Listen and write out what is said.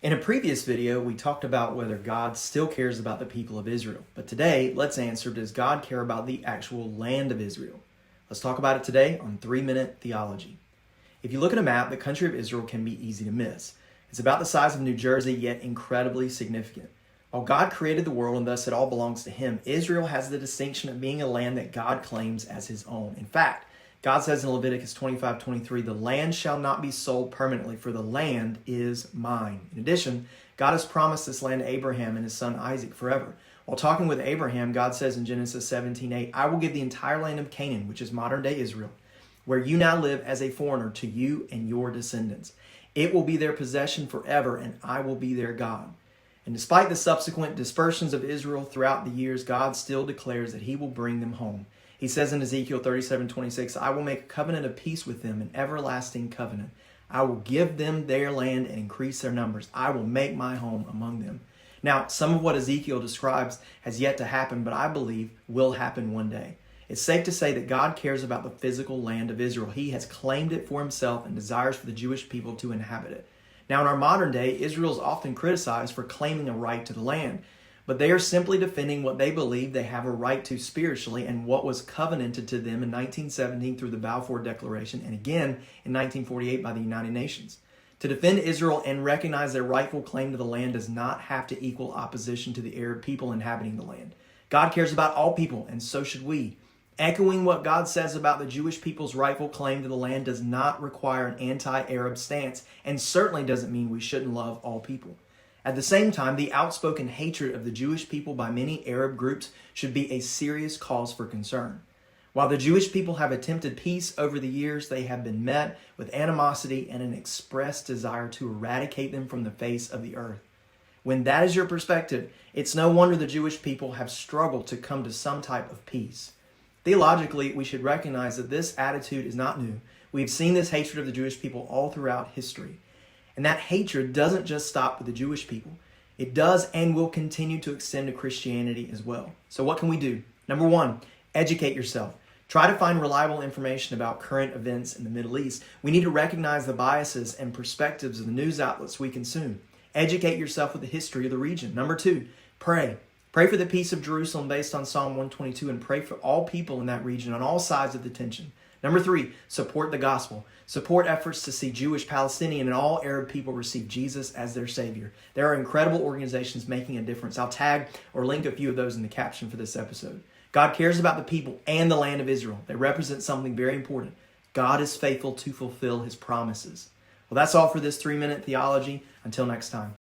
In a previous video, we talked about whether God still cares about the people of Israel. But today, let's answer, does God care about the actual land of Israel? Let's talk about it today on 3-Minute Theology. If you look at a map, the country of Israel can be easy to miss. It's about the size of New Jersey, yet incredibly significant. While God created the world and thus it all belongs to Him, Israel has the distinction of being a land that God claims as His own. In fact, God says in Leviticus 25:23, "The land shall not be sold permanently, for the land is mine." In addition, God has promised this land to Abraham and his son Isaac forever. While talking with Abraham, God says in Genesis 17:8, "I will give the entire land of Canaan," which is modern-day Israel, "where you now live as a foreigner, to you and your descendants. It will be their possession forever, and I will be their God." And despite the subsequent dispersions of Israel throughout the years, God still declares that He will bring them home. He says in Ezekiel 37:26, "I will make a covenant of peace with them, an everlasting covenant. I will give them their land and increase their numbers. I will make my home among them." Now, some of what Ezekiel describes has yet to happen, but I believe will happen one day. It's safe to say that God cares about the physical land of Israel. He has claimed it for Himself and desires for the Jewish people to inhabit it. Now, in our modern day, Israel is often criticized for claiming a right to the land, but they are simply defending what they believe they have a right to spiritually and what was covenanted to them in 1917 through the Balfour Declaration and again in 1948 by the United Nations. To defend Israel and recognize their rightful claim to the land does not have to equal opposition to the Arab people inhabiting the land. God cares about all people, and so should we. Echoing what God says about the Jewish people's rightful claim to the land does not require an anti-Arab stance, and certainly doesn't mean we shouldn't love all people. At the same time, the outspoken hatred of the Jewish people by many Arab groups should be a serious cause for concern. While the Jewish people have attempted peace over the years, they have been met with animosity and an expressed desire to eradicate them from the face of the earth. When that is your perspective, it's no wonder the Jewish people have struggled to come to some type of peace. Theologically, we should recognize that this attitude is not new. We've seen this hatred of the Jewish people all throughout history. And that hatred doesn't just stop with the Jewish people. It does and will continue to extend to Christianity as well. So what can we do? Number one, educate yourself. Try to find reliable information about current events in the Middle East. We need to recognize the biases and perspectives of the news outlets we consume. Educate yourself with the history of the region. Number two, pray. Pray for the peace of Jerusalem based on Psalm 122 and pray for all people in that region on all sides of the tension. Number three, support the gospel. Support efforts to see Jewish, Palestinian, and all Arab people receive Jesus as their Savior. There are incredible organizations making a difference. I'll tag or link a few of those in the caption for this episode. God cares about the people and the land of Israel. They represent something very important. God is faithful to fulfill His promises. Well, that's all for this 3-Minute Theology. Until next time.